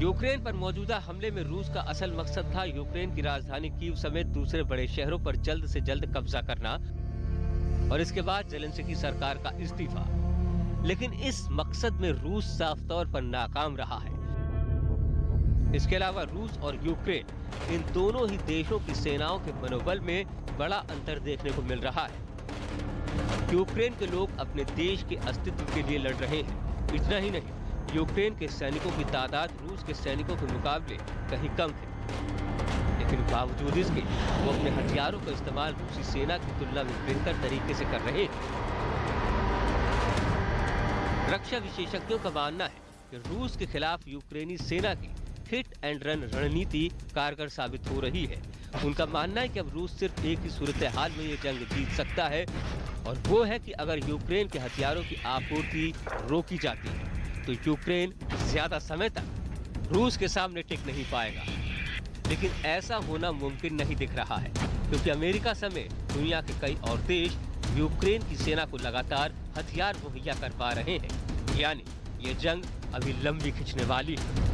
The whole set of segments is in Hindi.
यूक्रेन पर मौजूदा हमले में रूस का असल मकसद था यूक्रेन की राजधानी कीव समेत दूसरे बड़े शहरों पर जल्द से जल्द कब्जा करना और इसके बाद ज़ेलेंस्की सरकार का इस्तीफा। लेकिन इस मकसद में रूस साफ तौर पर नाकाम रहा है। इसके अलावा रूस और यूक्रेन इन दोनों ही देशों की सेनाओं के मनोबल में बड़ा अंतर देखने को मिल रहा है। यूक्रेन के लोग अपने देश के अस्तित्व के लिए लड़ रहे हैं। इतना ही नहीं, यूक्रेन के सैनिकों की तादाद रूस के सैनिकों के मुकाबले कहीं कम है, लेकिन बावजूद इसके वो अपने हथियारों का इस्तेमाल रूसी सेना की तुलना में बेहतर तरीके से कर रहे हैं। रक्षा विशेषज्ञों का मानना है कि रूस के खिलाफ यूक्रेनी सेना की हिट एंड रन रणनीति कारगर साबित हो रही है। उनका मानना है कि अब रूस सिर्फ एक ही सूरत हाल में ये जंग जीत सकता है, और वो है कि अगर यूक्रेन के हथियारों की आपूर्ति रोकी जाती है तो यूक्रेन ज्यादा समय तक रूस के सामने टिक नहीं पाएगा। लेकिन ऐसा होना मुमकिन नहीं दिख रहा है, क्योंकि अमेरिका समेत दुनिया के कई और देश यूक्रेन की सेना को लगातार हथियार मुहैया कर पा रहे हैं। यानी ये जंग अभी लंबी खिंचने वाली है।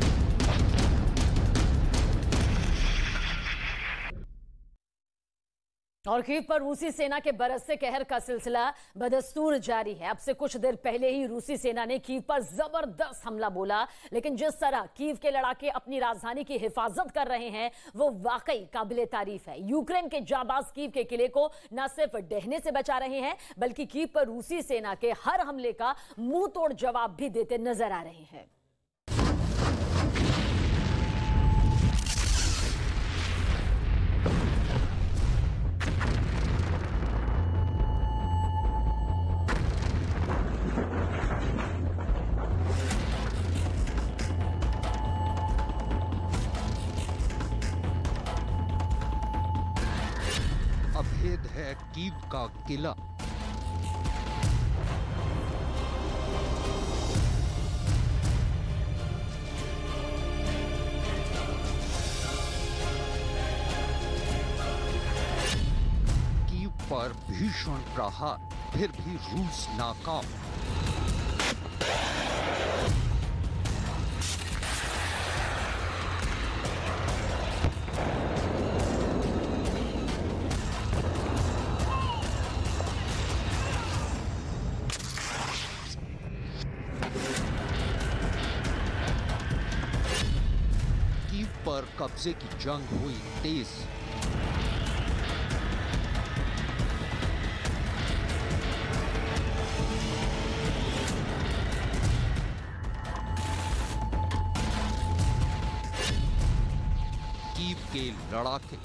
और कीव पर रूसी सेना के बरसते कहर का सिलसिला बदस्तूर जारी है। अब से कुछ देर पहले ही रूसी सेना ने कीव पर जबरदस्त हमला बोला, लेकिन जिस तरह कीव के लड़ाके अपनी राजधानी की हिफाजत कर रहे हैं वो वाकई काबिले तारीफ है। यूक्रेन के जाबाज कीव के किले को न सिर्फ ढहने से बचा रहे हैं, बल्कि कीव पर रूसी सेना के हर हमले का मुंह तोड़ जवाब भी देते नजर आ रहे हैं। अभेद है कीव का किला। कीव पर भीषण प्रहार, फिर भी रूस नाकाम। पर कब्जे की जंग हुई तेज। कीव के लड़ाके।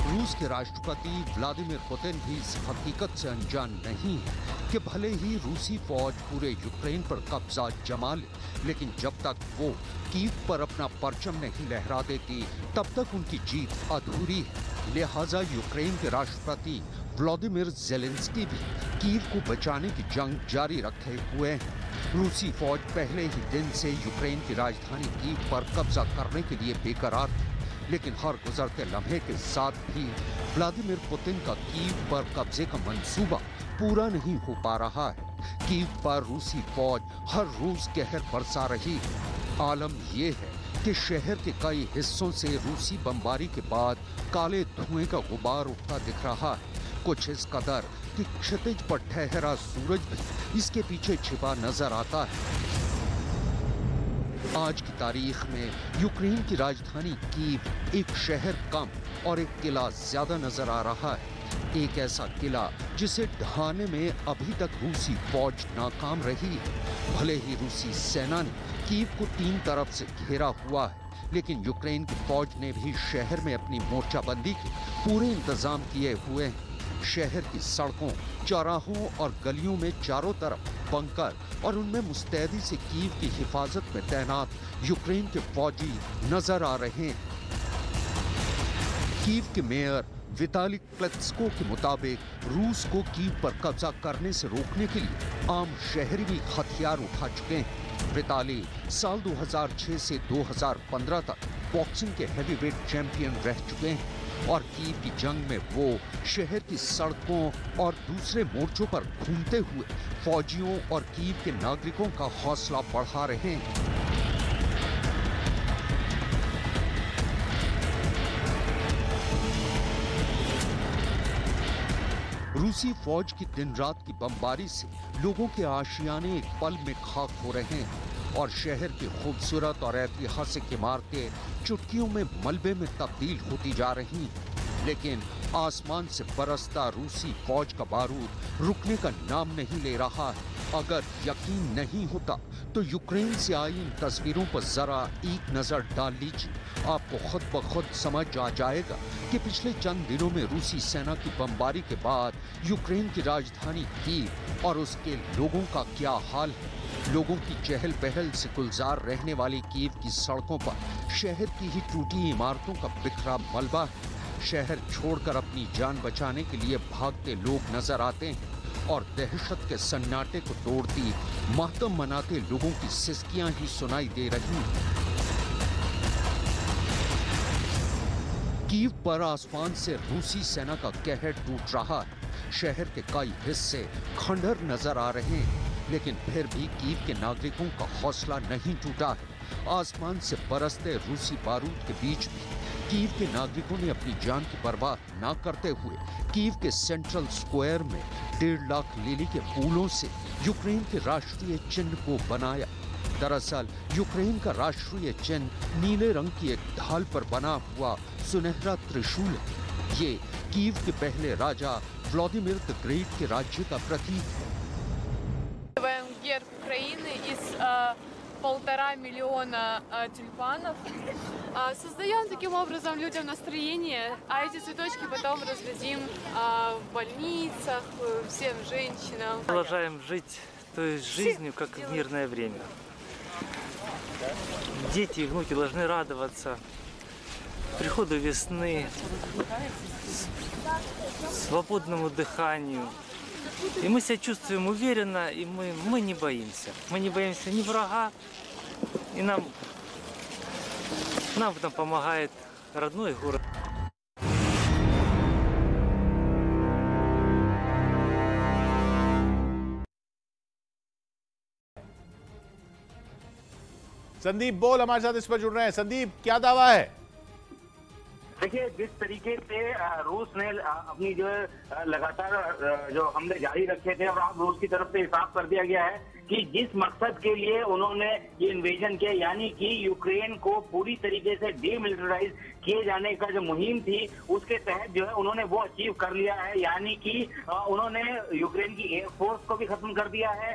रूस के राष्ट्रपति व्लादिमीर पुतिन भी इस हकीकत से अनजान नहीं है कि भले ही रूसी फौज पूरे यूक्रेन पर कब्जा जमा ले, लेकिन जब तक वो कीव पर अपना परचम नहीं लहरा देती तब तक उनकी जीत अधूरी है। लिहाजा यूक्रेन के राष्ट्रपति व्लादिमीर ज़ेलेंस्की भी कीव को बचाने की जंग जारी रखे हुए हैं। रूसी फौज पहले ही दिन से यूक्रेन की राजधानी कीव पर कब्जा करने के लिए बेकरार थी, लेकिन हर गुजरते लम्हे के साथ भी व्लादिमीर पुतिन का कीव पर कब्जे का मंसूबा पूरा नहीं हो पा रहा है। कीव पर रूसी फौज हर रोज कहर बरसा रही है। आलम यह है कि शहर के कई हिस्सों से रूसी बमबारी के बाद काले धुएं का गुबार उठता दिख रहा है। कुछ इस कदर कि क्षितिज पर ठहरा सूरज भी इसके पीछे छिपा नजर आता है। आज की तारीख में यूक्रेन की राजधानी कीव एक शहर कम और एक किला ज्यादा नजर आ रहा है। एक ऐसा किला जिसे ढहाने में अभी तक रूसी फौज नाकाम रही है। भले ही रूसी सेना ने कीव को 3 तरफ से घेरा हुआ है, लेकिन यूक्रेन की फौज ने भी शहर में अपनी मोर्चाबंदी के पूरे इंतजाम किए हुए हैं। शहर की सड़कों, चौराहों और गलियों में चारों तरफ बंकर और उनमें मुस्तैदी से कीव की हिफाजत में तैनात यूक्रेन के फौजी नजर आ रहे हैं। कीव के मेयर विताली क्लेत्स्को के मुताबिक रूस को कीव पर कब्जा करने से रोकने के लिए आम शहरी भी हथियार उठा चुके हैं। विताली साल 2006 से 2015 तक बॉक्सिंग के हेवीवेट चैंपियन रह चुके हैं। और कीव की जंग में वो शहर की सड़कों और दूसरे मोर्चों पर घूमते हुए फौजियों और कीव के नागरिकों का हौसला बढ़ा रहे हैं। रूसी फौज की दिन रात की बमबारी से लोगों के आशियाने एक पल में खाक हो रहे हैं और शहर की खूबसूरत और ऐतिहासिक इमारतें चुटकियों में मलबे में तब्दील होती जा रही हैं। लेकिन आसमान से बरसता रूसी फौज का बारूद रुकने का नाम नहीं ले रहा है। अगर यकीन नहीं होता तो यूक्रेन से आई इन तस्वीरों पर जरा एक नजर डाल लीजिए। आपको खुद ब खुद समझ आ जाएगा कि पिछले चंद दिनों में रूसी सेना की बमबारी के बाद यूक्रेन की राजधानी कीव और उसके लोगों का क्या हाल है। लोगों की चहल पहल से गुलजार रहने वाली कीव की सड़कों पर शहर की ही टूटी इमारतों का बिखरा मलबा है। शहर छोड़कर अपनी जान बचाने के लिए भागते लोग नजर आते हैं और दहशत के सन्नाटे को तोड़ती मातम मनाते लोगों की सिसकियां ही सुनाई दे रही हैं। कीव पर आसमान से रूसी सेना का कहर टूट रहा है। शहर के कई हिस्से खंडहर नजर आ रहे हैं, लेकिन फिर भी कीव के नागरिकों का हौसला नहीं टूटा है। आसमान से बरसते रूसी बारूद के बीच भी कीव के नागरिकों ने अपनी जान की परवाह न करते हुए कीव के सेंट्रल स्क्वायर में 1.5 लाख लिली के फूलों से यूक्रेन के राष्ट्रीय चिन्ह को बनाया। दरअसल यूक्रेन का राष्ट्रीय चिन्ह नीले रंग की एक ढाल पर बना हुआ सुनहरा त्रिशूल है। ये कीव के पहले राजा व्लादिमीर द ग्रेट के राज्य का प्रतीक है। Герб Украины из 1,5 миллиона тюльпанов. Создаем таким образом людям настроение, а эти цветочки потом раздадим в больницах, всем женщинам. Продолжаем жить той жизнью, как в мирное время. Дети и внуки должны радоваться приходу весны, свободному дыханию. И мы себя чувствуем уверенно, и мы не боимся. Мы не боимся ни врага, и нам в этом помогает родной город. संदीप बोल हमारे साथ इस पर जुड़ रहे हैं। संदीप, क्या दावा है? देखिए, जिस तरीके से रूस ने अपनी जो लगातार जो हमले जारी रखे थे और अब रूस की तरफ से साफ कर दिया गया है कि जिस मकसद के लिए उन्होंने ये इन्वेजन किया, यानी कि यूक्रेन को पूरी तरीके से डीमिलिटराइज किए जाने का जो मुहिम थी, उसके तहत जो है उन्होंने वो अचीव कर लिया है। यानी कि उन्होंने यूक्रेन की एयरफोर्स को भी खत्म कर दिया है।